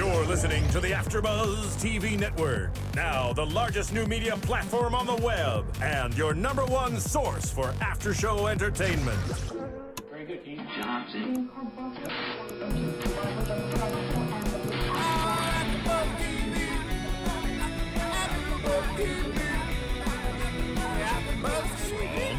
You're listening to the AFTERBUZZ TV network, now the largest new media platform on the web, and your #1 source for after-show entertainment. Very good, Keith. Johnson. From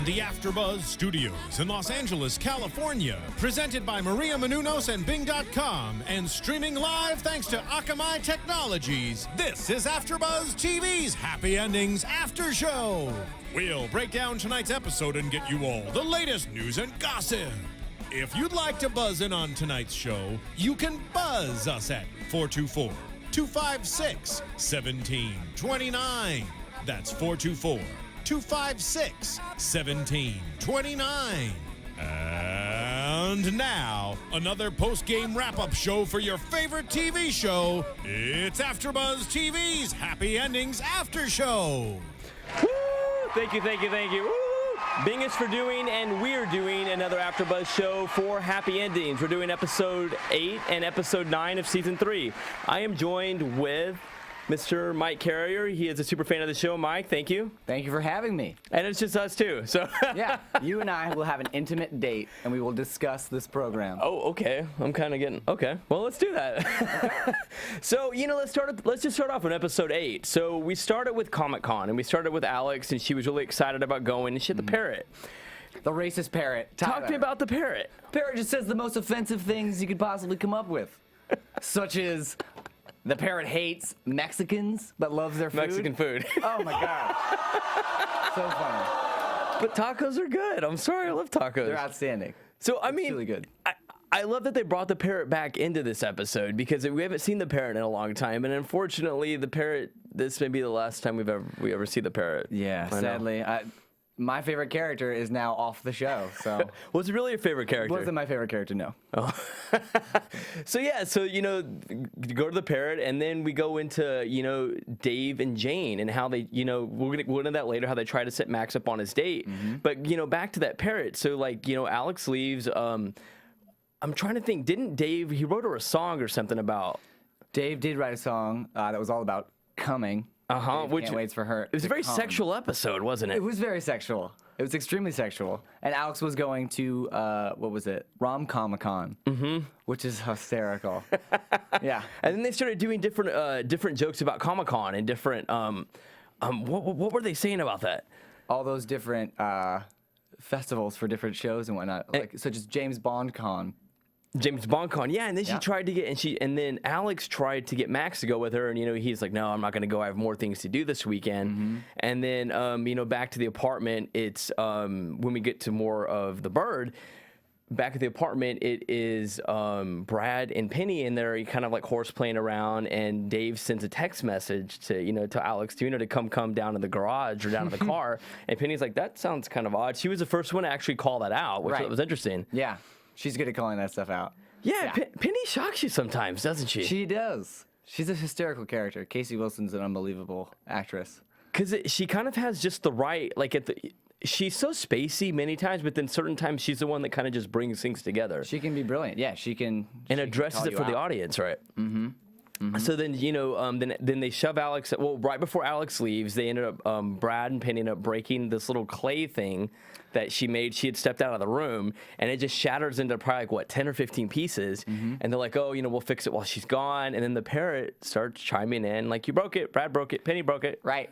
the AFTERBUZZ Studios in Los Angeles, California, presented by Maria Menounos and Bing.com, and streaming live thanks to Akamai Technologies, this is AFTERBUZZ TV's Happy Endings After Show. We'll break down tonight's episode and get you all the latest news and gossip. If you'd like to buzz in on tonight's show, you can buzz us at 424-256-1729. That's 424-256-1729. And now, another post-game wrap-up show for your favorite TV show. It's AFTERBUZZ TV's Happy Endings After Show. Woo! Thank you. Woo! Bing is for doing, and we're doing another AFTERBUZZ show for Happy Endings. We're doing episode 8 and episode 9 of season 3. I am joined with Mr. Mike Carrier. He is a super fan of the show. Mike, thank you. Thank you for having me. And it's just us two, so. Yeah, you and I will have an intimate date, and we will discuss this program. Oh, okay. I'm kind of getting, okay. Well, let's do that. So, let's just start off with episode 8. So we started with Comic-Con, and we started with Alex, and she was really excited about going, and she had the parrot. The racist parrot. Tyler. Talk to me about the parrot. Parrot just says the most offensive things you could possibly come up with, such as the parrot hates Mexicans but loves their food. Mexican food. Oh my god. So funny. But tacos are good. I'm sorry, I love tacos. They're outstanding. So, I mean, really good. I love that they brought the parrot back into this episode because we haven't seen the parrot in a long time, and unfortunately, the parrot. This may be the last time we ever see the parrot. Yeah, sadly. My favorite character is now off the show, so. Was it really your favorite character? Wasn't my favorite character, no. Oh. So go to the parrot, and then we go into, Dave and Jane and how they, we're going to go into that later, how they try to set Max up on his date. Mm-hmm. But, back to that parrot. So, Alex leaves. I'm trying to think, didn't Dave, he wrote her a song or something about. Dave did write a song that was all about coming. Which can't wait for her. It was a very sexual episode, wasn't it? It was very sexual. It was extremely sexual. And Alex was going to Rom-Comic-Con, which is hysterical. Yeah. And then they started doing different jokes about Comic-Con and different. What were they saying about that? All those different festivals for different shows and whatnot, such as James Bond Con. James Bond Con, yeah, and then she tried to get, and then Alex tried to get Max to go with her, and he's like, no, I'm not going to go. I have more things to do this weekend. Mm-hmm. And then back to the apartment. It's when we get to more of the bird. Back at the apartment, it is Brad and Penny, and they're kind of like horseplaying around. And Dave sends a text message to Alex to come down to the garage or down to the car. And Penny's like, that sounds kind of odd. She was the first one to actually call that out, which was interesting. Yeah. She's good at calling that stuff out. Yeah. Penny shocks you sometimes, doesn't she? She does. She's a hysterical character. Casey Wilson's an unbelievable actress. Because she kind of has just the right, she's so spacey many times, but then certain times she's the one that kind of just brings things together. She can be brilliant. Yeah, she can. And addresses it for the audience, right? Mm-hmm. Mm-hmm. So then, then they shove Alex. Well, right before Alex leaves, they ended up, Brad and Penny ended up breaking this little clay thing that she made. She had stepped out of the room, and it just shatters into probably 10 or 15 pieces. Mm-hmm. And they're like, oh, we'll fix it while she's gone. And then the parrot starts chiming in, like, you broke it, Brad broke it, Penny broke it. Right.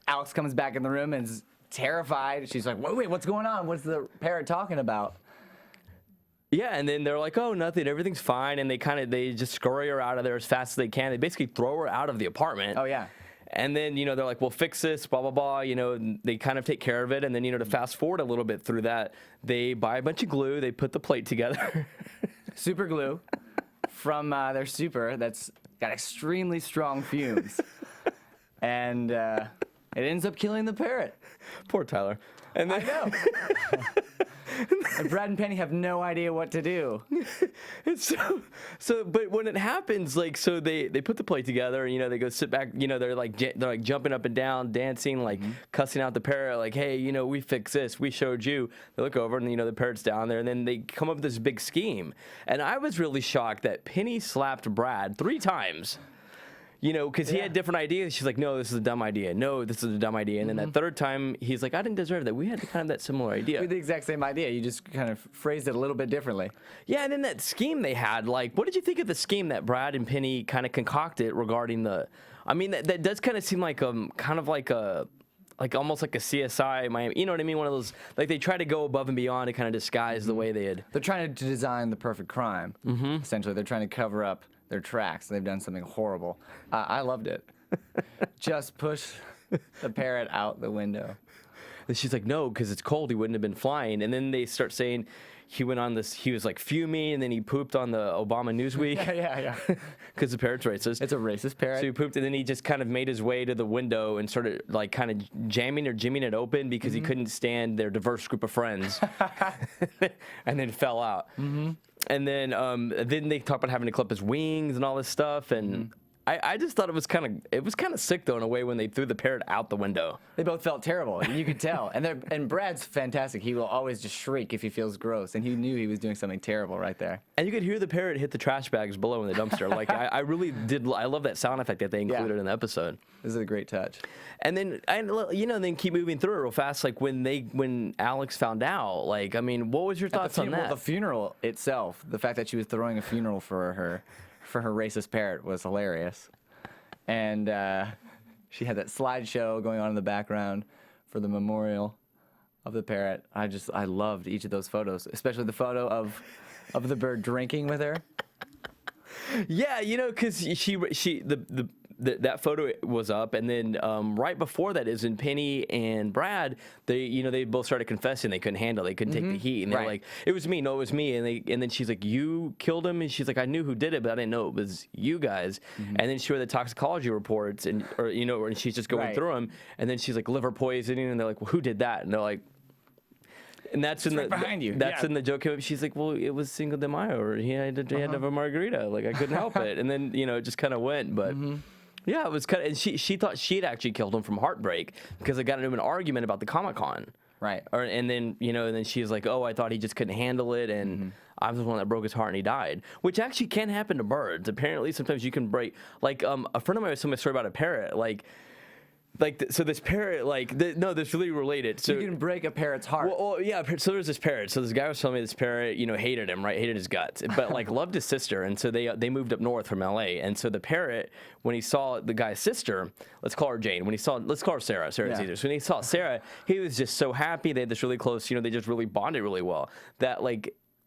Alex comes back in the room and is terrified. She's like, wait, what's going on? What's the parrot talking about? Yeah, and then they're like, oh, nothing, everything's fine, and they just scurry her out of there as fast as they can. They basically throw her out of the apartment. Oh, yeah. And then, they're like, we'll fix this, blah, blah, blah, they kind of take care of it, and then, to fast forward a little bit through that, they buy a bunch of glue, they put the plate together. Super glue from their super that's got extremely strong fumes. And it ends up killing the parrot. Poor Tyler. And then, I know. And Brad and Penny have no idea what to do. It's but when it happens, like, so they put the plate together, and, you know, they go sit back, you know, they're like jumping up and down, dancing, like cussing out the parrot, like, hey, you know, we fixed this, we showed you. They look over, and, you know, the parrot's down there, and then they come up with this big scheme. And I was really shocked that Penny slapped Brad 3 times. You know, because he had different ideas. She's like, no, this is a dumb idea. No, this is a dumb idea. And then that 3rd time, he's like, I didn't deserve that. We had kind of that similar idea. We had the exact same idea. You just kind of phrased it a little bit differently. Yeah, and then that scheme they had, like, what did you think of the scheme that Brad and Penny kind of concocted regarding the... I mean, that does kind of seem like kind of like a... like almost like a CSI Miami, you know what I mean? One of those, like, they try to go above and beyond to kind of disguise the way they had. They're trying to design the perfect crime. Essentially, they're trying to cover up their tracks. They've done something horrible. I loved it. Just push the parrot out the window. And she's like, no, because it's cold. He wouldn't have been flying. And then they start saying he went on this, he was like fuming, and then he pooped on the Obama Newsweek. Yeah. Because the parrot's racist. It's a racist parrot. So he pooped, and then he just kind of made his way to the window and started like kind of jamming or jimmying it open because he couldn't stand their diverse group of friends. And then fell out. And then they talk about having to clip his wings and all this stuff. And I just thought it was kind of sick though in a way when they threw the parrot out the window. They both felt terrible. You could tell. And Brad's fantastic. He will always just shriek if he feels gross, and he knew he was doing something terrible right there. And you could hear the parrot hit the trash bags below in the dumpster. Like I really did. I love that sound effect that they included in the episode. This is a great touch. And then then keep moving through it real fast. Like when Alex found out. Like, I mean, what was your thoughts on that? Well, the funeral itself, the fact that she was throwing a funeral for her racist parrot was hilarious. And she had that slideshow going on in the background for the memorial of the parrot. I loved each of those photos, especially the photo of the bird drinking with her. Yeah, you know, because that photo was up, and then right before that is when Penny and Brad, they both started confessing they couldn't handle it, they couldn't take the heat, and they're like, it was me, no, it was me, and then she's like, you killed him, and she's like, I knew who did it, but I didn't know it was you guys, and then she read the toxicology reports, and she's just going through them, and then she's like, liver poisoning, and they're like, well, who did that? And they're like. And that's behind you. That's in the joke. She's like, well, it was Cinco de Mayo, or he had to have a margarita. Like, I couldn't help it. And then, it just kind of went. But, yeah, it was kind of, and she thought she had actually killed him from heartbreak because they got into an argument about the Comic-Con. Right. And then she was like, oh, I thought he just couldn't handle it, and I was the one that broke his heart, and he died. Which actually can happen to birds. Apparently, sometimes you can break, like, a friend of mine was telling me a story about a parrot, so this parrot, this really related. So you can break a parrot's heart. Well, yeah. So there's this parrot. So this guy was telling me this parrot, hated him, right? Hated his guts, but loved his sister. And so they moved up north from L.A. And so the parrot, when he saw the guy's sister, let's call her Jane. Let's call her Sarah. Sarah's easier. So when he saw Sarah, he was just so happy. They had this really close. They just really bonded really well. That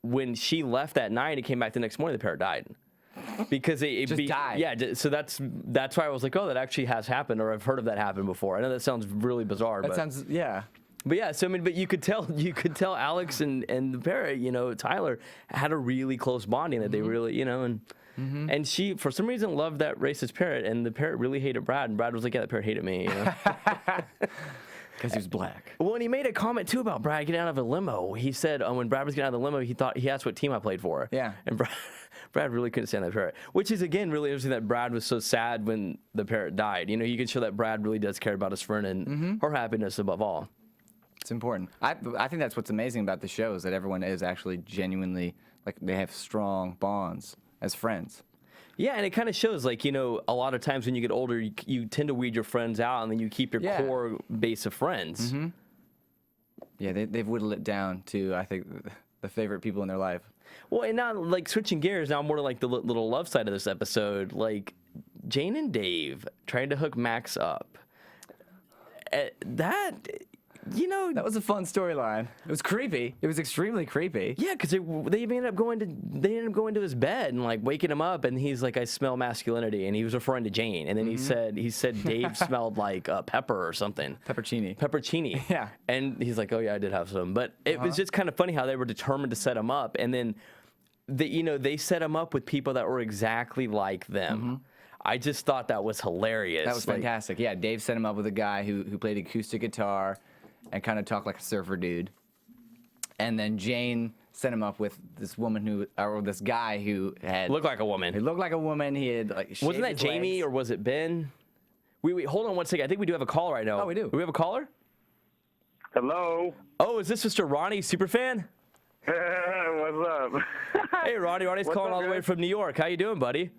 when she left that night and came back the next morning, the parrot died. Because it died. Yeah, so that's why I was like, oh, that actually has happened, or I've heard of that happen before. I know that sounds really bizarre. But yeah. So but you could tell Alex and the parrot, Tyler, had a really close bonding that they really, and she for some reason loved that racist parrot, and the parrot really hated Brad, and Brad was like, yeah, the parrot hated me, Because he was black. Well, and he made a comment, too, about Brad getting out of a limo. He said when Brad was getting out of the limo, he asked what team I played for. Yeah. And Brad really couldn't stand that parrot, which is, again, really interesting that Brad was so sad when the parrot died. You can show that Brad really does care about his friend and her happiness above all. It's important. I think that's what's amazing about the show is that everyone is actually genuinely, they have strong bonds as friends. Yeah, and it kind of shows, a lot of times when you get older, you tend to weed your friends out, and then you keep your core base of friends. Yeah, they've whittled it down to, I think, the favorite people in their life. Well, and now, switching gears, now more to, the little love side of this episode, Jane and Dave trying to hook Max up. That was a fun storyline. It was creepy. It was extremely creepy. Yeah, because they ended up going to his bed and waking him up, and he's like, I smell masculinity, and he was referring to Jane, and then he said Dave smelled like pepper or something. Peppercini. Yeah. And he's like, oh yeah, I did have some, but it was just kind of funny how they were determined to set him up, and then they set him up with people that were exactly like them. I just thought that was hilarious. That was fantastic. Yeah, Dave set him up with a guy who played acoustic guitar and kind of talked like a surfer dude. and then Jane set him up with this woman or this guy who had Looked like a woman. He looked like a woman. He had like Wasn't that Jamie legs. or was it Ben? Wait, hold on one second. I think we do have a caller right now. Oh, we do. Do we have a caller? Hello. Oh, is this Mr. Ronnie, superfan? What's up? Hey, Ronnie. Ronnie's What's calling up, all the way guys? from New York. How you doing, buddy?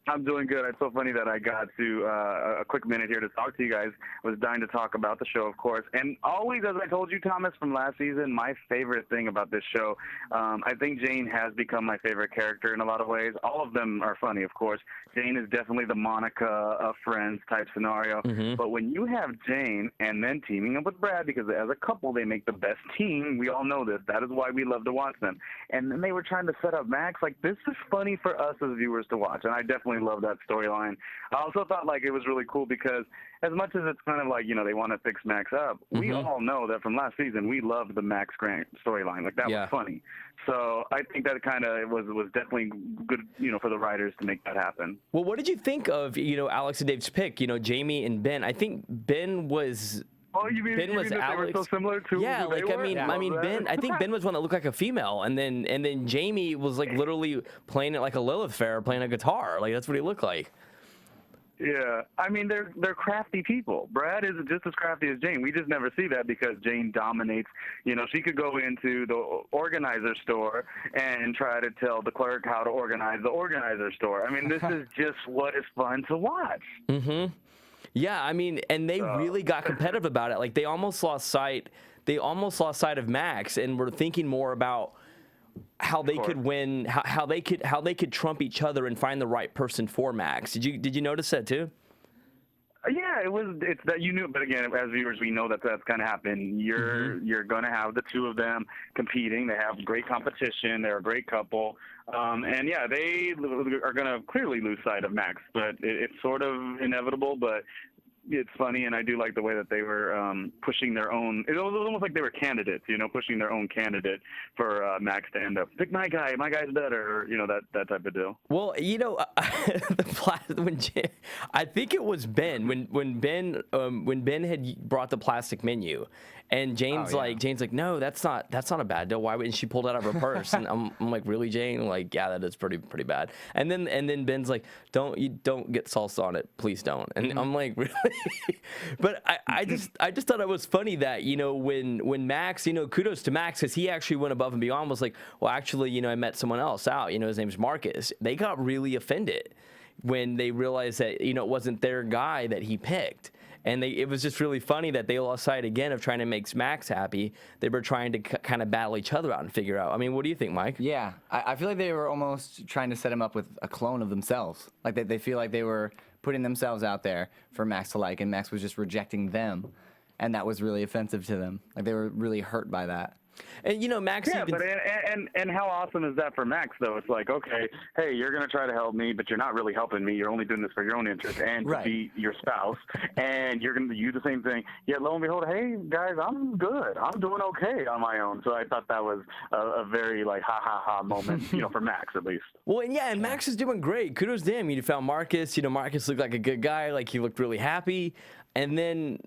I'm doing good. It's so funny that I got to a quick minute here to talk to you guys. I was dying to talk about the show, of course. And always, as I told you, Thomas, from last season, my favorite thing about this show, I think Jane has become my favorite character in a lot of ways. All of them are funny, of course. Jane is definitely the Monica of Friends type scenario. But when you have Jane and then teaming up with Brad, because as a couple, they make the best team. We all know this. That is why we love to watch them. And then they were trying to set up Max. Like, this is funny for us as viewers to watch. And I definitely love that storyline. I also thought like it was really cool because as much as it's kind of like, you know, they want to fix Max up, we all know that from last season we loved the Max Grant storyline. Like that was funny. So I think that kind of was definitely good, you know, for the writers to make that happen. Well, what did you think of, you know, Alex and Dave's pick, you know, Jamie and Ben? I think Ben was Oh, you mean, Ben was that Alex. they were so similar to yeah, who they like were? I mean, Ben. I think Ben was one that looked like a female, and then Jamie was like literally playing it like a Lilith Fair, playing a guitar. Like that's what he looked like. Yeah, I mean they're crafty people. Brad is just as crafty as Jane. We just never see that because Jane dominates. You know, she could go into the organizer store and try to tell the clerk how to organize the organizer store. I mean, this is just what is fun to watch. Yeah, I mean, and they really got competitive about it. Like they almost lost sight. They almost lost sight of Max, and were thinking more about how they could win, how they could trump each other and find the right person for Max. Did you notice that too? Yeah, it's that you knew, but again, as viewers, we know that that's going to happen. You're going to have the two of them competing. They have great competition. They're a great couple, and yeah, they are going to clearly lose sight of Max. But it's sort of inevitable. But it's funny, and I do like the way that they were pushing their own. It was almost like they were candidates, you know, pushing their own candidate for Max to end up. Pick my guy. My guy's better. Or, you know, that type of deal. Well, you know, I think it was Ben when Ben had brought the plastic menu, and Jane's like, no, that's not a bad deal. Why wouldn't she pulled it out of her purse? And I'm like, really, Jane? Like, yeah, that is pretty bad. And then Ben's like, don't get salsa on it, please don't. And I'm like, really? But I just thought it was funny that, you know, when Max, you know, kudos to Max because he actually went above and beyond. Was like, well, actually, you know, I met someone else out. You know, his name's Marcus. They got really offended when they realized that, you know, it wasn't their guy that he picked. And it was just really funny that they lost sight again of trying to make Max happy. They were trying to kind of battle each other out and figure out. I mean, what do you think, Mike? Yeah, I feel like they were almost trying to set him up with a clone of themselves. Like they feel like they were putting themselves out there for Max to like, and Max was just rejecting them. And that was really offensive to them. Like they were really hurt by that. And you know, Max. Yeah, but and how awesome is that for Max though? It's like, okay, hey, you're gonna try to help me, but you're not really helping me. You're only doing this for your own interest and to be your spouse, and you're gonna do the same thing. Yet lo and behold, hey guys, I'm good. I'm doing okay on my own. So I thought that was a very like ha ha ha moment, you know, for Max at least. Well, and Max is doing great. Kudos to him. You found Marcus. You know, Marcus looked like a good guy. Like he looked really happy. And then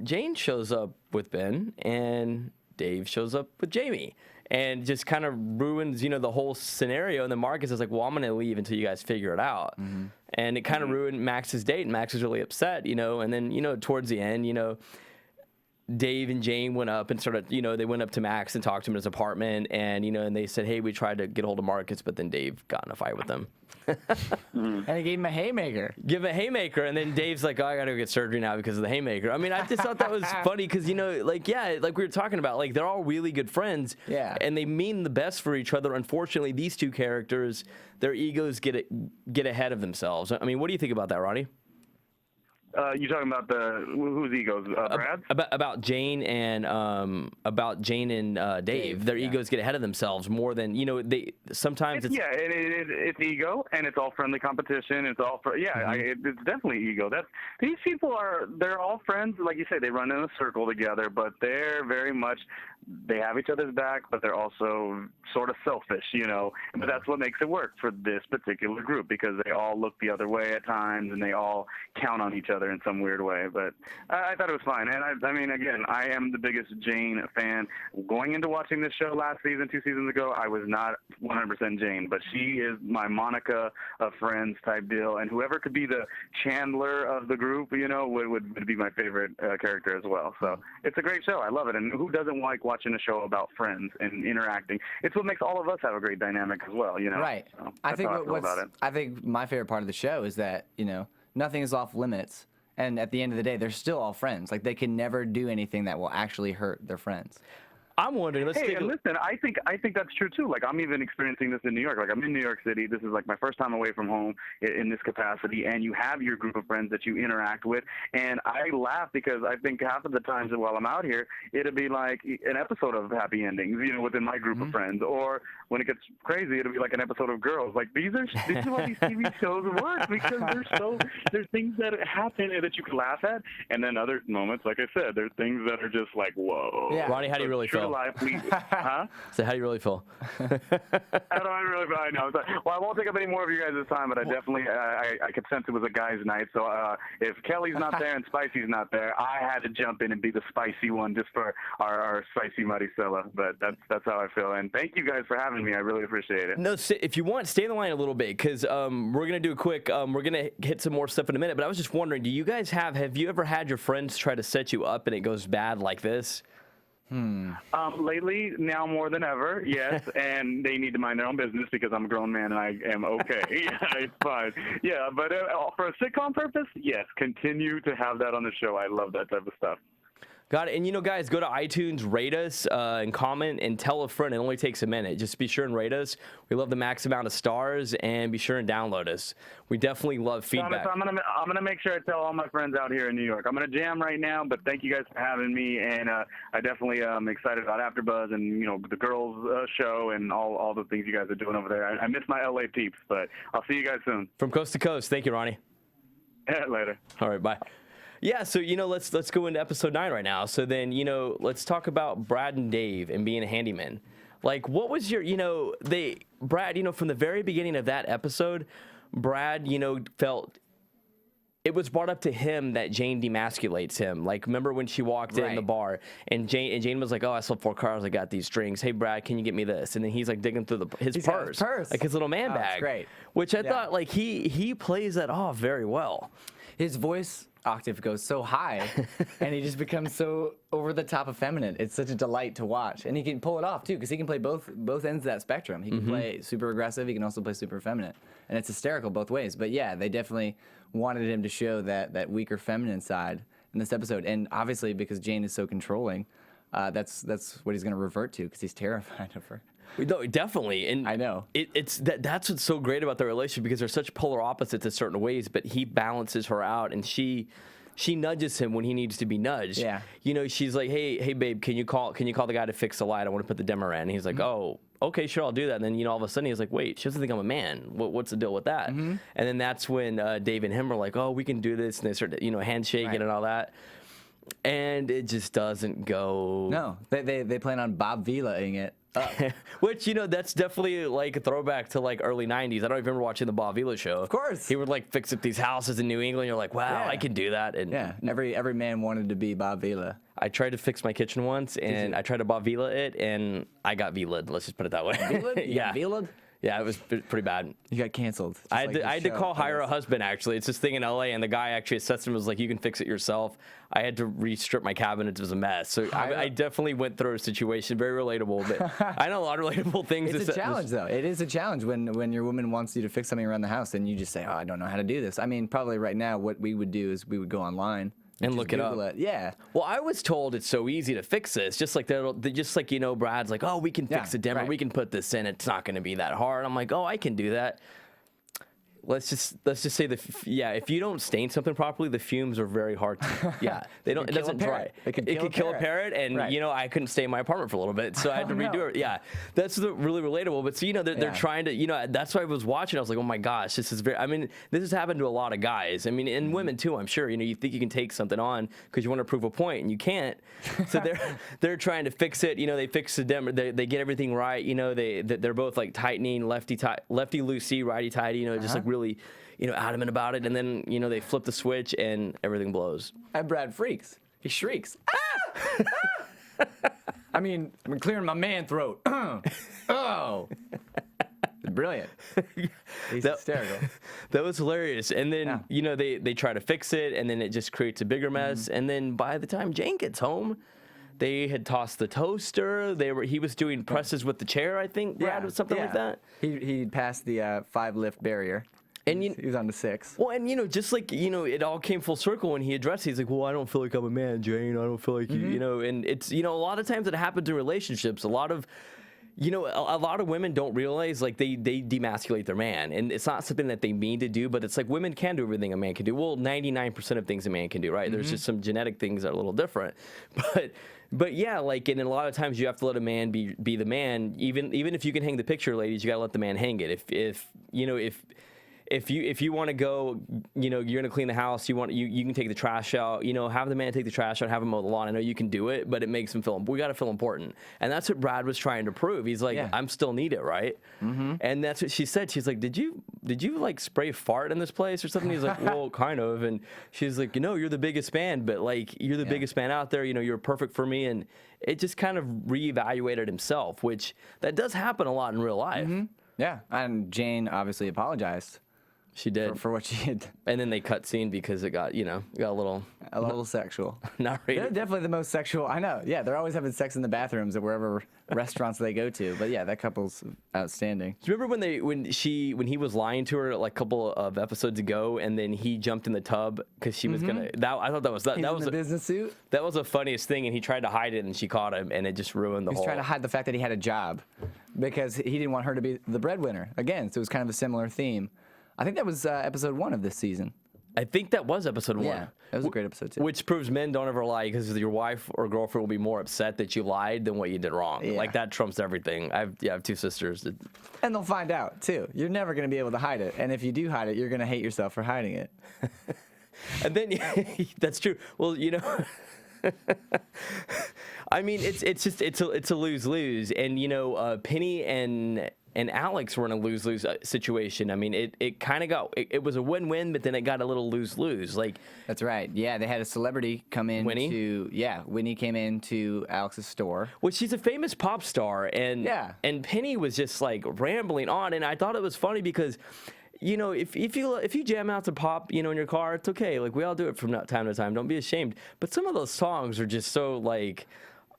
Jane shows up with Ben, and Dave shows up with Jamie, and just kind of ruins, you know, the whole scenario. And then Marcus is like, well, I'm going to leave until you guys figure it out. And it kind of ruined Max's date, and Max was really upset, you know. And then, you know, towards the end, you know, Dave and Jane went up and started, you know, they went up to Max and talked to him in his apartment, and, you know, and they said, hey, we tried to get a hold of Marcus, but then Dave got in a fight with them. And he gave him a haymaker. Give a haymaker, and then Dave's like, oh, I gotta go get surgery now because of the haymaker. I mean, I just thought that was funny because, you know, like, yeah, like we were talking about, like, they're all really good friends. Yeah. And they mean the best for each other. Unfortunately, these two characters, their egos get ahead of themselves. I mean, what do you think about that, Ronnie? You talking about whose egos? Brad's? About Jane and Dave. Their egos get ahead of themselves more than, you know, they sometimes. It's ego, and it's all friendly competition. It's all it's definitely ego. These people they're all friends. Like you say, they run in a circle together, but they're very much they have each other's back, but they're also sort of selfish, you know. But that's what makes it work for this particular group, because they all look the other way at times, and they all count on each other in some weird way. But I thought it was fine. And I mean, again, I am the biggest Jane fan. Going into watching this show last season, 2 seasons ago, I was not 100% Jane, but she is my Monica of Friends type deal. And whoever could be the Chandler of the group, you know, would be my favorite character as well. So it's a great show. I love it. And who doesn't like watching a show about friends and interacting? It's what makes all of us have a great dynamic as well, you know. Right. So I think about it. I think my favorite part of the show is that, you know, nothing is off limits, and at the end of the day, they're still all friends. Like, they can never do anything that will actually hurt their friends. I'm wondering. Hey, and listen, I think that's true too. Like, I'm even experiencing this in New York. Like, I'm in New York City. This is like my first time away from home in this capacity, and you have your group of friends that you interact with. And I laugh because I think half of the times that while I'm out here, it'll be like an episode of Happy Endings, you know, within my group of friends. Or when it gets crazy, it'll be like an episode of Girls. Like, this is why these TV shows work, because there's things that happen that you can laugh at, and then other moments, like I said, there's things that are just like, whoa. Yeah. Ronnie, how do you really feel? Life, huh? So how do you really feel? How do I really feel? I know. Well, I won't take up any more of you guys' time, but I definitely I could sense it was a guy's night. So if Kelly's not there and Spicy's not there, I had to jump in and be the spicy one just for our spicy Maricela. But that's how I feel. And thank you guys for having me. I really appreciate it. No, if you want, stay in the line a little bit, because we're gonna do a quick. We're gonna hit some more stuff in a minute. But I was just wondering, do you guys have you ever had your friends try to set you up and it goes bad like this? Lately, now more than ever, yes, and they need to mind their own business because I'm a grown man and I am okay. Yeah, it's fine. Yeah, but for a sitcom purpose, yes, continue to have that on the show. I love that type of stuff. Got it. And, you know, guys, go to iTunes, rate us, and comment, and tell a friend. It only takes a minute. Just be sure and rate us. We love the max amount of stars, and be sure and download us. We definitely love feedback. Thomas, I'm gonna make sure I tell all my friends out here in New York. I'm gonna jam right now, but thank you guys for having me, and I definitely am excited about AfterBuzz and, you know, the girls show and all the things you guys are doing over there. I miss my LA peeps, but I'll see you guys soon. From coast to coast. Thank you, Ronnie. Later. All right, bye. Yeah, so, you know, let's go into episode 9 right now. So then, you know, let's talk about Brad and Dave and being a handyman. Like, what was your, you know, Brad, you know, from the very beginning of that episode, Brad, you know, felt it was brought up to him that Jane demasculates him. Like, remember when she walked in the bar and Jane was like, "Oh, I sold 4 cars. I got these drinks. Hey, Brad, can you get me this?" And then he's like digging through his purse, like his little man bag. That's great. Which I thought, like, he plays that off very well. His voice octave goes so high, and he just becomes so over the top effeminate. It's such a delight to watch, and he can pull it off too, because he can play both ends of that spectrum. He can play super aggressive. He can also play super effeminate, and it's hysterical both ways. But yeah, they definitely wanted him to show that weaker feminine side in this episode, and obviously because Jane is so controlling, that's what he's going to revert to, because he's terrified of her. No, definitely, and I know that's what's so great about their relationship, because they're such polar opposites in certain ways, but he balances her out, and she nudges him when he needs to be nudged. Yeah, you know, she's like, hey babe, can you call the guy to fix the light? I want to put the dimmer in. And he's like, oh, okay, sure, I'll do that. And then, you know, all of a sudden he's like, wait, she doesn't think I'm a man. What's the deal with that? And then that's when Dave and him are like, oh, we can do this, and they start, you know, handshaking and all that. And it just doesn't go. No, they plan on Bob Vila-ing it up. Which, you know, that's definitely like a throwback to like early 90s. I don't remember watching the Bob Vila show. Of course. He would like fix up these houses in New England. You're like, wow, I can do that. And yeah, every man wanted to be Bob Vila. I tried to fix my kitchen once, and I tried to Bob Vila it, and I got Vila'd. Let's just put it that way. Vila'd? Yeah. Vila'd? Yeah, it was pretty bad. You got canceled. I had to hire a husband, actually. It's this thing in LA, and the guy actually assessed him and was like, you can fix it yourself. I had to re-strip my cabinet. It was a mess. So I definitely went through a situation. Very relatable. But I know a lot of relatable things. It's a challenge, though. It is a challenge when your woman wants you to fix something around the house, and you just say, oh, I don't know how to do this. I mean, probably right now what we would do is we would go online and look it up. Yeah. Well, I was told it's so easy to fix this. Just like you know, Brad's like, oh, we can fix the dimmer. We can put this in. It's not going to be that hard. I'm like, oh, I can do that. let's just say if you don't stain something properly, the fumes are very hard to, it doesn't dry. It could kill a parrot, and Right. I couldn't stay in my apartment for a little bit, so I had to redo it. Yeah, that's really relatable. But so they're trying to, that's why I was watching. I was like, oh my gosh, this is very. I mean, this has happened to a lot of guys. I mean, and women too. I'm sure. You think you can take something on because you want to prove a point, and you can't. So they're trying to fix it. They fix the they get everything right. They're both like tightening, lefty loosey, righty tighty. Just like really, adamant about it. And then they flip the switch and everything blows. And Brad freaks. He shrieks. Ah! I mean, I'm clearing my man throat. Oh. Brilliant. He's hysterical. That was hilarious. And then, they try to fix it, and then it just creates a bigger mess. And then by the time Jane gets home, they had tossed the toaster. He was doing presses with the chair, I think, Brad, or something like that. He passed the 5 lift barrier. And he was on the 6. Well, and just like it all came full circle when he addressed it. He's like, "Well, I don't feel like I'm a man, Jane. I don't feel like you." And it's a lot of times it happens in relationships. A lot of women don't realize like they demasculate their man, and it's not something that they mean to do, but it's like women can do everything a man can do. Well, 99% of things a man can do, right? There's just some genetic things that are a little different, but yeah, like, and a lot of times you have to let a man be the man, even if you can hang the picture, ladies, you gotta let the man hang it. If you want to go, you're gonna clean the house. You can take the trash out. Have the man take the trash out. Have him mow the lawn. I know you can do it, but it makes him feel. We gotta feel important, and that's what Brad was trying to prove. He's like, I'm still needed, right? And that's what she said. She's like, did you like spray fart in this place or something? He's like, well, kind of. And she's like, you're the biggest fan, but like you're the biggest fan out there. You're perfect for me, and it just kind of reevaluated himself, which that does happen a lot in real life. Yeah, and Jane obviously apologized. She did for what she did, and then they cut scene because it got a little sexual. Not really. They're definitely the most sexual. I know. Yeah, they're always having sex in the bathrooms at wherever restaurants they go to. But yeah, that couple's outstanding. Do you remember when he was lying to her like a couple of episodes ago, and then he jumped in the tub because she was gonna? I thought that was He's in the business suit. That was the funniest thing, and he tried to hide it, and she caught him, and it just ruined the whole. He was trying to hide the fact that he had a job because he didn't want her to be the breadwinner again. So it was kind of a similar theme. I think that was episode 1 of this season. I think that was episode 1. Yeah, that was a great episode too. Which proves men don't ever lie, because your wife or girlfriend will be more upset that you lied than what you did wrong. Yeah. Like that trumps everything. I have 2 sisters. And they'll find out too. You're never going to be able to hide it. And if you do hide it, you're going to hate yourself for hiding it. And then that's true. Well, I mean, it's a lose-lose, and Penny and Alex were in a lose-lose situation. I mean, it kind of it was a win-win, but then it got a little lose-lose. Like, that's right. Yeah, they had a celebrity come in. Winnie? Winnie came into Alex's store. Well, she's a famous pop star, and Penny was just like rambling on, and I thought it was funny because, if you jam out to pop, in your car, it's okay. Like, we all do it from time to time. Don't be ashamed. But some of those songs are just so like,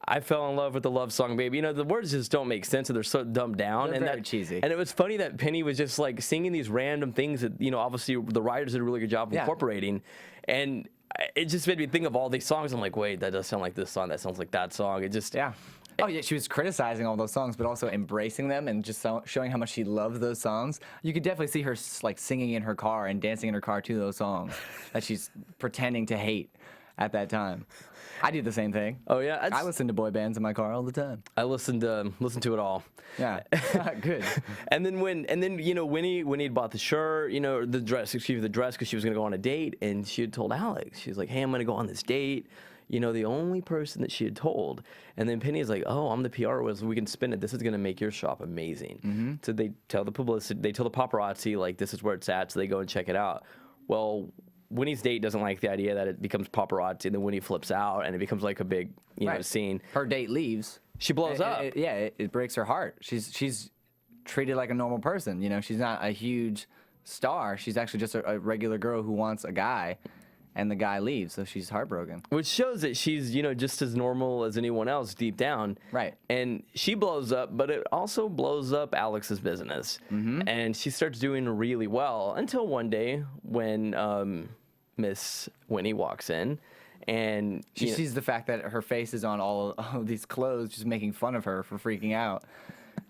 I fell in love with the love song, baby. The words just don't make sense, and they're so dumbed down. They're very cheesy. And it was funny that Penny was just like singing these random things that, obviously the writers did a really good job of incorporating. And it just made me think of all these songs. I'm like, wait, that does sound like this song. That sounds like that song. It just... Yeah. Oh, yeah, she was criticizing all those songs, but also embracing them and just showing how much she loved those songs. You could definitely see her like singing in her car and dancing in her car to those songs that she's pretending to hate at that time. I do the same thing. Oh yeah, I listen to boy bands in my car all the time. I listen to it all. Yeah, good. And then Winnie had bought the shirt, the dress because she was gonna go on a date, and she had told Alex, she's like, hey, I'm gonna go on this date. The only person that she had told. And then Penny is like, oh, I'm the PR whiz. We can spin it. This is going to make your shop amazing. So they tell the publicity, they tell the paparazzi, like, this is where it's at. So they go and check it out. Well, Winnie's date doesn't like the idea that it becomes paparazzi. And then Winnie flips out, and it becomes like a big, scene. Her date leaves. She blows up. It breaks her heart. She's treated like a normal person. She's not a huge star. She's actually just a regular girl who wants a guy. And the guy leaves, so she's heartbroken. Which shows that she's, just as normal as anyone else deep down. Right. And she blows up, but it also blows up Alex's business. And she starts doing really well until one day when Miss Winnie walks in. And she sees the fact that her face is on all of these clothes, just making fun of her for freaking out.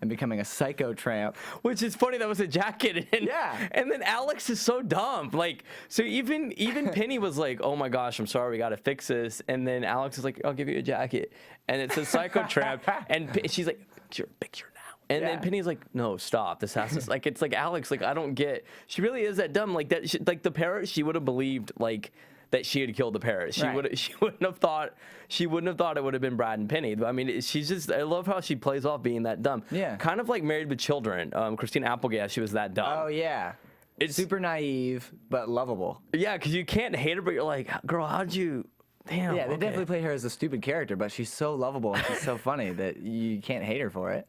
and becoming a psycho tramp. Which is funny. That was a jacket. And, Yeah. And then Alex is so dumb. Like, so even Penny was like, "Oh my gosh, I'm sorry, we got to fix this." And then Alex is like, "I'll give you a jacket," and it's a psycho tramp. And she's like, "It's your picture now." And then Penny's like, "No, stop. This has to." Like, it's like Alex. Like, I don't get. She really is that dumb. Like that. Like the parrot. She would have believed like that she had killed the parrot. She would. She wouldn't have thought. She wouldn't have thought it would have been Brad and Penny. I mean, she's just. I love how she plays off being that dumb. Yeah. Kind of like Married with Children. Christina Applegate. She was that dumb. Oh yeah. It's super naive but lovable. Yeah, because you can't hate her, but you're like, girl, how'd you? Damn. Yeah, they okay. definitely play her as a stupid character, but she's so lovable and she's so funny that you can't hate her for it.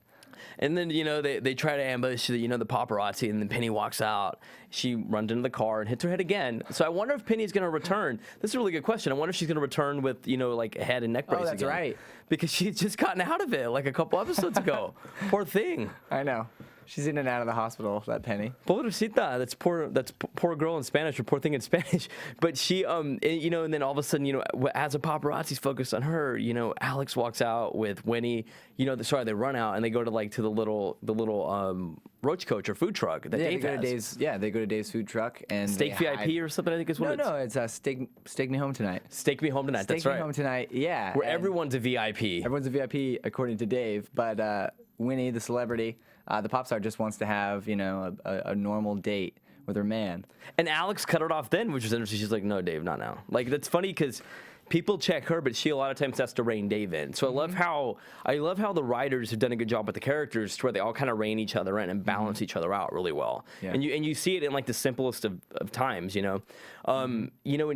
And then, they try to ambush, the paparazzi, and then Penny walks out. She runs into the car and hits her head again. So I wonder if Penny's going to return. This is a really good question. I wonder if she's going to return with, like a head and neck brace that's again. right. Because she's just gotten out of it like a couple episodes ago. Poor thing. I know. She's in and out of the hospital, that Penny. Pobrecita, that's poor girl in Spanish, or poor thing in Spanish. But she, and then all of a sudden, as a paparazzi's focused on her, Alex walks out with Winnie. They run out and they go to the little roach coach or food truck that Dave has. They go to Dave's food truck and Steak VIP or something, I think is what No, it's Steak Me Home Tonight. Steak Me Home Tonight, that's right. Steak Me Home Tonight, yeah. Where everyone's a VIP. Everyone's a VIP according to Dave, but Winnie, the celebrity, the pop star, just wants to have, a normal date with her man. And Alex cut it off then, which was interesting. She's like, "No, Dave, not now." Like, that's funny because people check her, but she a lot of times has to rein Dave in. So I love how the writers have done a good job with the characters, to where they all kind of rein each other in and balance each other out really well. Yeah. And you see it in like the simplest of times, and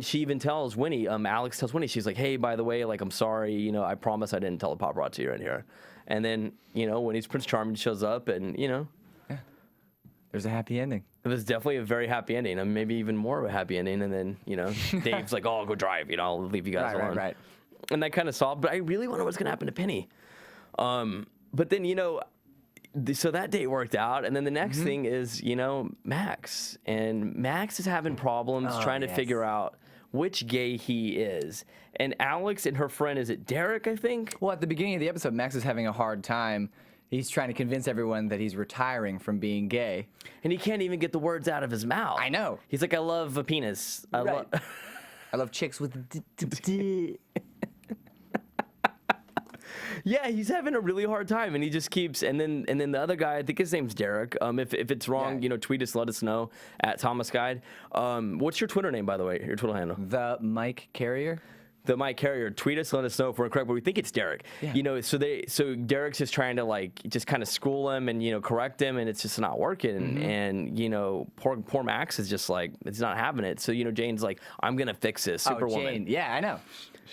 she even tells Winnie, Alex tells Winnie, she's like, "Hey, by the way, like, I'm sorry, I promise I didn't tell the paparazzi you're in here." And then, Winnie's Prince Charming shows up, and There's a happy ending. it was definitely a very happy ending, and maybe even more of a happy ending. And then, Dave's like, "Oh, I'll go drive. I'll leave you guys alone." Right. And that kind of solved. But I really wonder what's gonna happen to Penny. But then, so that date worked out, and then the next thing is, Max, and Max is having problems trying to figure out which gay he is. And Alex and her friend, is it Derrick, I think? Well, at the beginning of the episode, Max is having a hard time. He's trying to convince everyone that he's retiring from being gay. And he can't even get the words out of his mouth. I know. He's like, "I love a penis." Right. I love chicks with Yeah, he's having a really hard time, and he just keeps. And then the other guy, I think his name's Derrick. If it's wrong, tweet us, let us know at Thomas Guide. What's your Twitter name, by the way? Your Twitter handle? The Mike Carrier. The Mike Carrier. Tweet us, let us know if we're incorrect, but we think it's Derrick. Yeah. So Derrick's just trying to just kind of school him and correct him, and it's just not working. And poor Max is just like, it's not having it. So Jane's like, "I'm gonna fix this." Superwoman. Jane. Yeah, I know.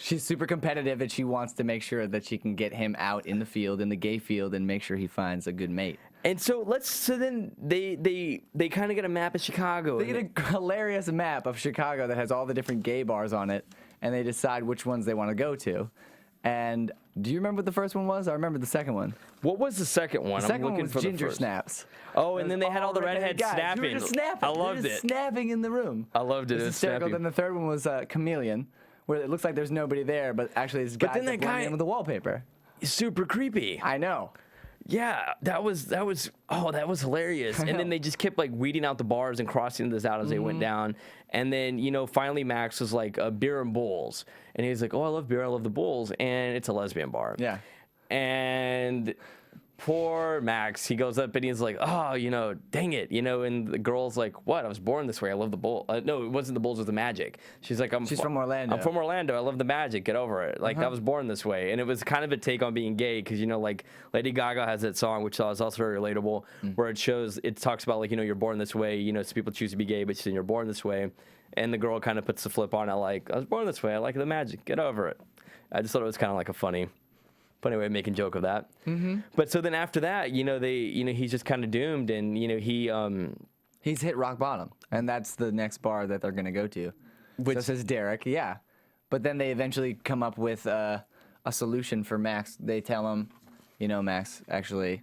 She's super competitive, and she wants to make sure that she can get him out in the field, in the gay field, and make sure he finds a good mate. And so then they kind of get a map of Chicago. They get a hilarious map of Chicago that has all the different gay bars on it, and they decide which ones they want to go to. And do you remember what the first one was? I remember the second one. What was the second one? The second I'm looking one was for Ginger the first. Snaps. Oh, and then they had all the redheads guys. snapping. You were just snapping. I loved They were just it. snapping in the room. I loved it. It was hysterical. snapping. Then the third one was Chameleon, where it looks like there's nobody there, but actually it's guys then that that blend guy- in with the wallpaper. Super creepy. I know. Yeah, that was hilarious. And then they just kept weeding out the bars and crossing this out as they went down. And then finally Max was like, "Beer and Bulls," and he's like, "Oh, I love beer, I love the Bulls," and it's a lesbian bar. Yeah. And poor Max, he goes up and he's like, "Oh, dang it," and the girl's like, "What? I was born this way. I love the Bull." No, it wasn't the Bulls, it was the Magic. She's like, She's from Orlando. "I'm from Orlando. I love the Magic. Get over it. I was born this way." And it was kind of a take on being gay because Lady Gaga has that song, which is also very relatable, where it talks about you're born this way. So people choose to be gay, but you're born this way. And the girl kind of puts the flip on it, "I was born this way. I like the Magic. Get over it." I just thought it was kind of like a funny way of making joke of that. But so then after that, he's just kind of doomed, and He's hit rock bottom, and that's the next bar that they're going to go to. Which so says Derrick, yeah. But then they eventually come up with a solution for Max. They tell him, Max, actually,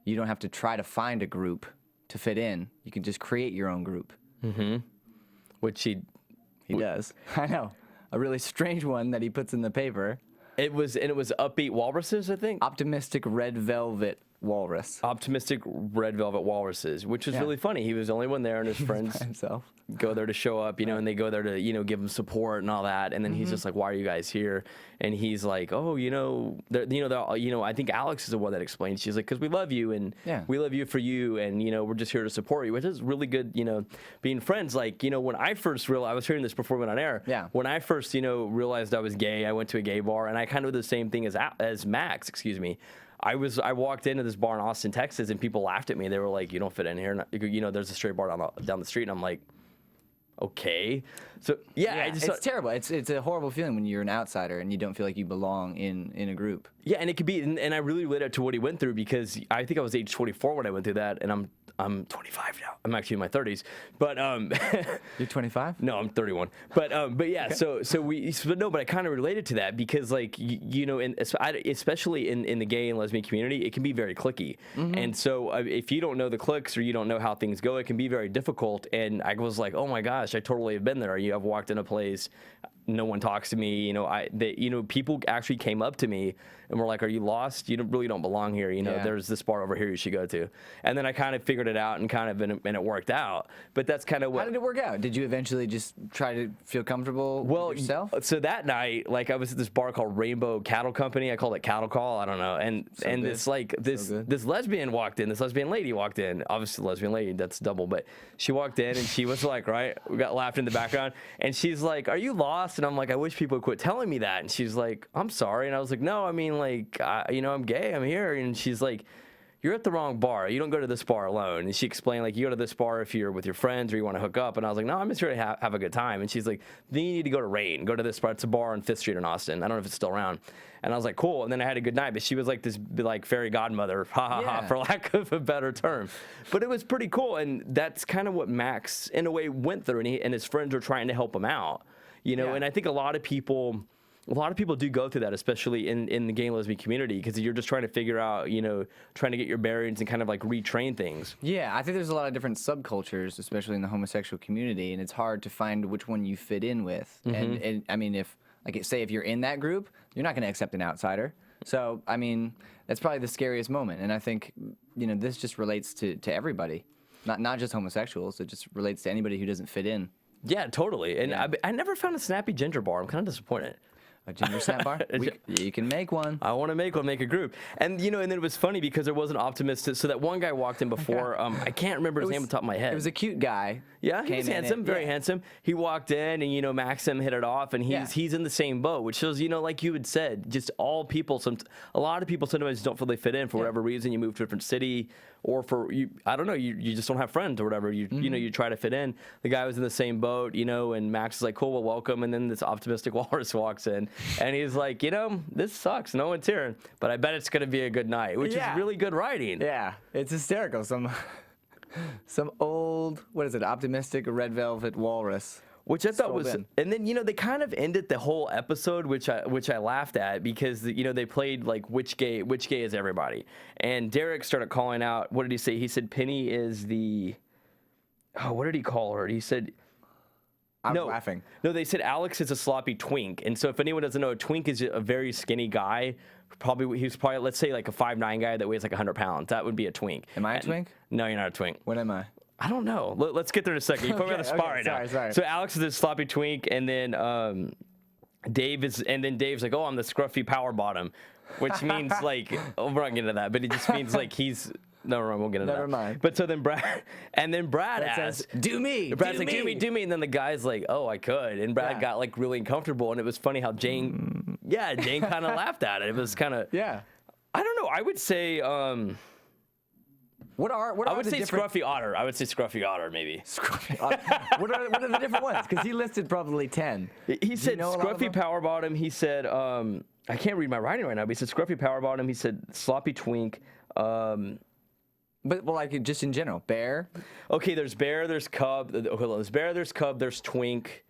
you don't have to try to find a group to fit in. You can just create your own group. which he does. I know. A really strange one that he puts in the paper. It was Upbeat Walruses, I think. Optimistic Red Velvet walrus. Optimistic red velvet walruses, which was really funny. He was the only one there, and his friends Himself. go there to show up, and they go there to, give him support and all that. And then he's just like, "Why are you guys here?" And he's like, "Oh, I think Alex is the one that explained." She's like, "Because we love you, and we love you for you, and we're just here to support you," which is really good. Being friends. Like, when I first realized, I was hearing this before we went on air. Yeah. When I first, realized I was gay, I went to a gay bar, and I kind of did the same thing as Max. Excuse me. I walked into this bar in Austin, Texas, and people laughed at me. They were like, "You don't fit in here." There's a straight bar down the street, and I'm like, okay. So it's terrible. It's a horrible feeling when you're an outsider and you don't feel like you belong in a group. Yeah, and it could be, and I really related to what he went through, because I think I was age 24 when I went through that, and I'm 25 now. I'm actually in my 30s, but You're 25? No, I'm 31. But yeah, okay. But I kind of related to that, because like especially in the gay and lesbian community, it can be very cliquey, and so if you don't know the cliques or you don't know how things go, it can be very difficult. And I was like, oh my gosh, I totally have been there. I've walked in a place, no one talks to me. People actually came up to me and were like, "Are you lost? You really don't belong here. There's this bar over here you should go to." And then I kind of figured it out, and and it worked out. But that's kind of what. How did it work out? Did you eventually just try to feel comfortable with yourself? So that night, like, I was at this bar called Rainbow Cattle Company. I called it Cattle Call. I don't know. And this lesbian walked in. This lesbian lady walked in. Obviously, lesbian lady. That's double. But she walked in, and she was like, right. We got laughed in the background, and she's like, "Are you lost?" And I'm like, "I wish people would quit telling me that." And she's like, "I'm sorry." And I was like, "No, I mean, like, I'm gay. I'm here." And she's like, "You're at the wrong bar. You don't go to this bar alone." And she explained, like, you go to this bar if you're with your friends or you want to hook up. And I was like, "No, I'm just here to have a good time." And she's like, "Then you need to go to Rain. Go to this bar. It's a bar on 5th Street in Austin. I don't know if it's still around." And I was like, "Cool." And then I had a good night. But she was like this like fairy godmother, for lack of a better term. But it was pretty cool. And that's kind of what Max, in a way, went through. And his friends were trying to help him out. And I think a lot of people do go through that, especially in the gay and lesbian community, because you're just trying to figure out, trying to get your bearings and kind of like retrain things. Yeah, I think there's a lot of different subcultures, especially in the homosexual community, and it's hard to find which one you fit in with. And I mean, if you're in that group, you're not going to accept an outsider. So, I mean, that's probably the scariest moment. And I think, this just relates to everybody, not just homosexuals. It just relates to anybody who doesn't fit in. Yeah, totally. And I never found a snappy ginger bar. I'm kind of disappointed. A ginger snap bar? You can make one. I want to make a group. And, and then it was funny because there was an optimist. So that one guy walked in before. I can't remember his name on the top of my head. It was a cute guy. Yeah, he was handsome, very handsome. He walked in, and, Maxim hit it off, and he's in the same boat, which shows, like you had said, just a lot of people sometimes don't feel they fit in for whatever reason. You move to a different city, or I don't know, you just don't have friends or whatever. You try to fit in. The guy was in the same boat, and Max is like, "Cool, well, welcome." And then this optimistic walrus walks in, and he's like, "This sucks. No one's here, but I bet it's going to be a good night," which is really good writing. Yeah, it's hysterical. Some old, optimistic red velvet walrus. Which I thought was, and then they kind of ended the whole episode, which I laughed at, because they played like which gay is everybody, and Derrick started calling out. What did he say? He said Penny is the, what did he call her? He said. I'm laughing. No, they said Alex is a sloppy twink, and so if anyone doesn't know, a twink is a very skinny guy. He's probably let's say like a 5'9" guy that weighs like 100 pounds. That would be a twink. Am I a twink? No, you're not a twink. What am I? I don't know. Let's get there in a second. You put me on the spot right now. Sorry. So Alex is this sloppy twink, and then Dave's like, "Oh, I'm the scruffy power bottom," which means like, we're not getting into that, but it just means like he's. Never mind, we'll get into that. Never mind. But so then Brad asks, "Do me." Brad's like, "Do me," and then the guy's like, "Oh, I could," and Brad got like really uncomfortable, and it was funny how Jane kind of laughed at it. It was kind of I don't know. I would say What are I would the say different... Scruffy Otter. I would say Scruffy Otter, maybe. Scruffy Otter. What are the different ones? Because he listed probably 10. He said Scruffy Power Bottom. He said, I can't read my writing right now, but he said Scruffy Power Bottom. He said Sloppy Twink. But like just in general, bear. Okay, there's bear, there's cub. There's bear, there's cub, there's twink,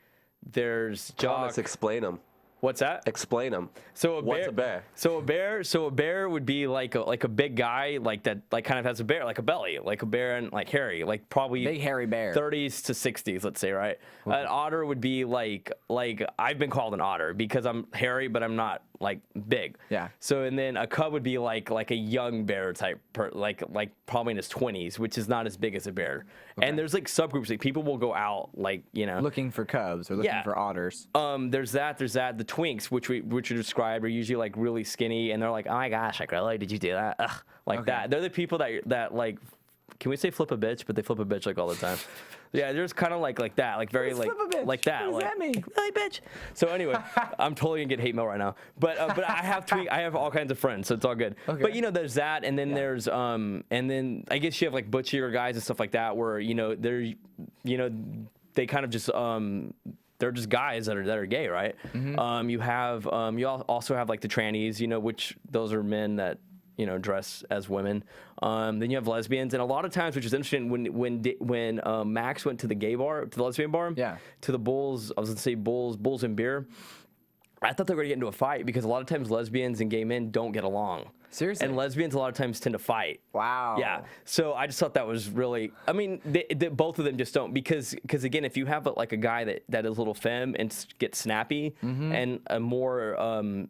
there's jock. Thomas, explain them. What's that? Explain them. What's a bear? So a bear would be like a big guy, like that, like kind of has a bear, like a belly, like a bear, and like hairy, like probably big hairy bear, 30s to 60s, let's say, right? An otter would be like I've been called an otter because I'm hairy, but I'm not like big. Yeah. So and then a cub would be like a young bear type, like probably in his 20s, which is not as big as a bear. Okay. And there's like subgroups. Like people will go out like looking for cubs or looking for otters. There's that. The twinks, which we describe, are usually like really skinny, and they're like, oh my gosh, like really, did you do that? Ugh. Like that. They're the people that like. Can we say flip a bitch? But they flip a bitch like all the time. Yeah, there's kind of like that, like very like that. What does that mean? Really, bitch? So anyway, I'm totally gonna get hate mail right now. But I have all kinds of friends, so it's all good. Okay. But there's that, and then there's and then I guess you have like butchier guys and stuff like that, where they're they kind of just they're just guys that are gay, right? Mm-hmm. You also have like the trannies, which those are men that dress as women. Then you have lesbians, and a lot of times, which is interesting, when Max went to the gay bar, to the lesbian bar, to the Bulls, I was gonna say Bulls and beer. I thought they were gonna get into a fight because a lot of times lesbians and gay men don't get along. Seriously? And lesbians a lot of times tend to fight. Wow. Yeah. So I just thought that was really. I mean, both of them just don't because again, if you have like a guy that is a little femme and gets snappy, and a more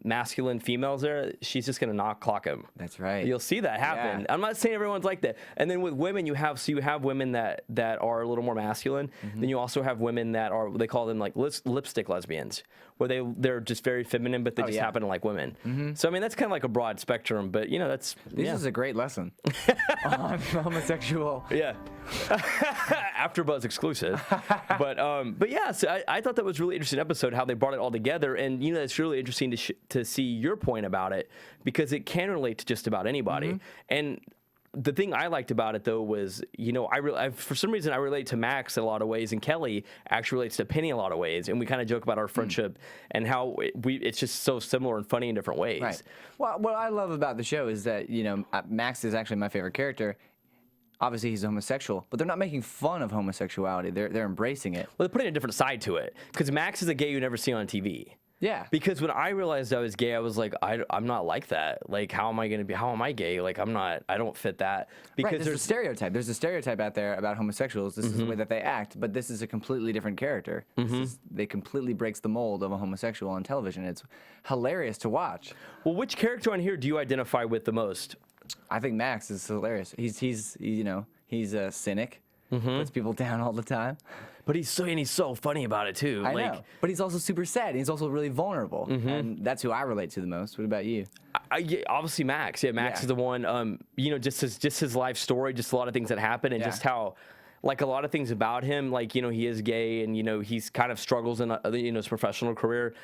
masculine female's there, she's just gonna clock him. That's right. You'll see that happen. Yeah. I'm not saying everyone's like that. And then with women, you have women that are a little more masculine. Then you also have women that are, they call them like lipstick lesbians, where they're just very feminine, but they just happen to like women. So I mean, that's kind of like a broad spectrum. But that's this is a great lesson on homosexual. Yeah, AfterBuzz exclusive. But yeah, so I thought that was a really interesting episode how they brought it all together, and it's really interesting to see your point about it because it can relate to just about anybody. And the thing I liked about it though was, for some reason I relate to Max in a lot of ways, and Kelly actually relates to Penny in a lot of ways, and we kind of joke about our friendship and how it's just so similar and funny in different ways. Right. Well, what I love about the show is that Max is actually my favorite character. Obviously, he's a homosexual, but they're not making fun of homosexuality. They're embracing it. Well, they're putting a different side to it because Max is a gay you never see on TV. Yeah. Because when I realized I was gay, I was like, I'm not like that. Like, how am I gay? Like, I don't fit that. Because there's a stereotype. There's a stereotype out there about homosexuals. This is the way that they act, but this is a completely different character. They completely breaks the mold of a homosexual on television. It's hilarious to watch. Well, which character on here do you identify with the most? I think Max is hilarious. He's a cynic. Puts people down all the time. But he's so funny about it too. I know. But he's also super sad. He's also really vulnerable, and that's who I relate to the most. What about you? Obviously Max. Yeah, Max is the one. Just his life story, just a lot of things that happen, and just how, like a lot of things about him, like he is gay, and he's kind of struggles in his professional career.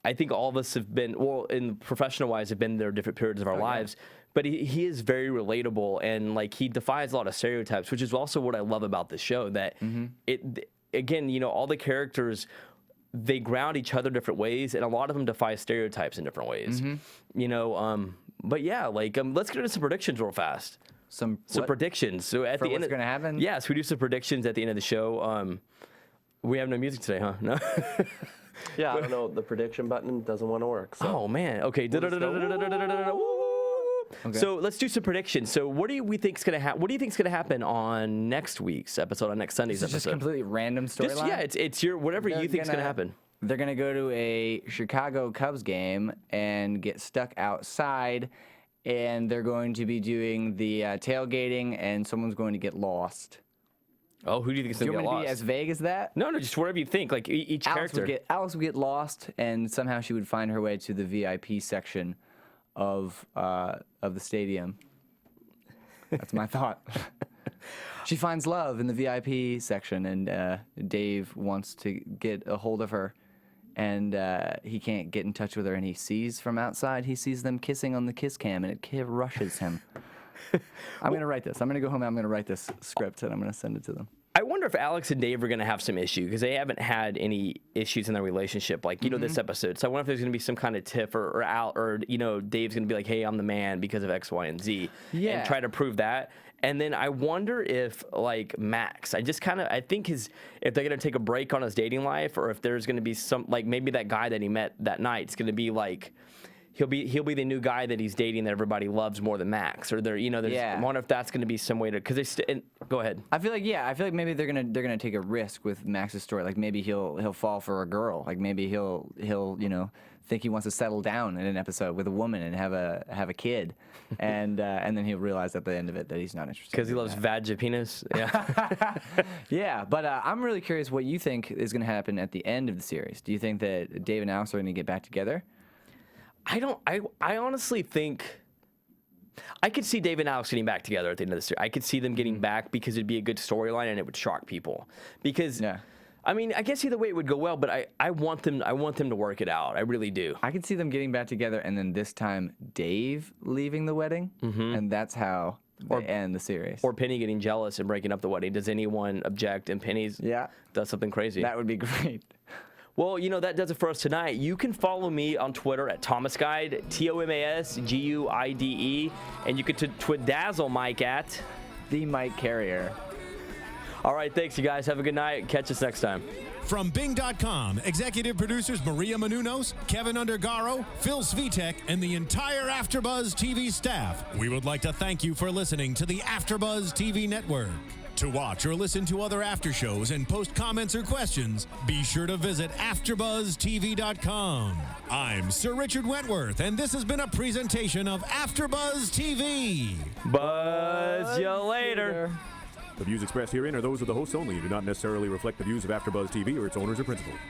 I think all of us have been, well, in professional wise, have been there different periods of our lives. But he is very relatable, and like he defies a lot of stereotypes, which is also what I love about the show. That all the characters, they ground each other different ways, and a lot of them defy stereotypes in different ways. But yeah, let's get into some predictions real fast. Some predictions. So at For the end, what's going to happen? Yes, we do some predictions at the end of the show. We have no music today, huh? No. Yeah, I don't know. The prediction button doesn't want to work. So. Oh man. Okay. Okay. So let's do some predictions. So what do you think's gonna happen? What do you think's gonna happen on next week's episode, on next Sunday's episode? Just completely random storyline. Yeah, it's your whatever you think's gonna happen. They're gonna go to a Chicago Cubs game and get stuck outside, and they're going to be doing the tailgating, and someone's going to get lost. Oh, who do you think is going to get lost? Do you want me to be as vague as that? No, just whatever you think. Like each character. Alex would get lost, and somehow she would find her way to the VIP section of the stadium. That's my thought. She finds love in the VIP section, and Dave wants to get a hold of her, and he can't get in touch with her, and he sees from outside, he sees them kissing on the kiss cam, and it rushes him. I'm going to write this. I'm going to go home and I'm going to write this script, and I'm going to send it to them. I wonder if Alex and Dave are going to have some issue because they haven't had any issues in their relationship, like, this episode. So I wonder if there's going to be some kind of tiff or Dave's going to be like, hey, I'm the man because of X, Y, and Z. Yeah. And try to prove that. And then I wonder if, like, Max, I think if they're going to take a break on his dating life, or if there's going to be some, like, maybe that guy that he met that night is going to be like, he'll be the new guy that he's dating that everybody loves more than Max, or I wonder if that's going to be some way to, because go ahead. I feel like maybe they're gonna take a risk with Max's story. Like maybe he'll fall for a girl. Like maybe he'll think he wants to settle down in an episode with a woman and have a kid, and then he'll realize at the end of it that he's not interested. Because he loves vaginas. Yeah. Yeah, but I'm really curious what you think is going to happen at the end of the series. Do you think that Dave and Alex are going to get back together? I honestly think I could see Dave and Alex getting back together at the end of the series. I could see them getting back because it'd be a good storyline and it would shock people. Because I mean, I guess either way it would go well, but I want them to work it out. I really do. I could see them getting back together and then this time Dave leaving the wedding, and that's how they end the series. Or Penny getting jealous and breaking up the wedding. Does anyone object? And Penny's does something crazy. That would be great. Well, that does it for us tonight. You can follow me on Twitter at ThomasGuide, ThomasGuide, and you can twidazzle Mike at The Mike Carrier. All right, thanks, you guys. Have a good night. Catch us next time. From Bing.com, executive producers Maria Menounos, Kevin Undergaro, Phil Svitek, and the entire AfterBuzz TV staff, we would like to thank you for listening to the AfterBuzz TV network. To watch or listen to other after shows and post comments or questions, be sure to visit AfterBuzzTV.com. I'm Sir Richard Wentworth, and this has been a presentation of AfterBuzz TV. Buzz you later. The views expressed herein are those of the hosts only and do not necessarily reflect the views of AfterBuzz TV or its owners or principals.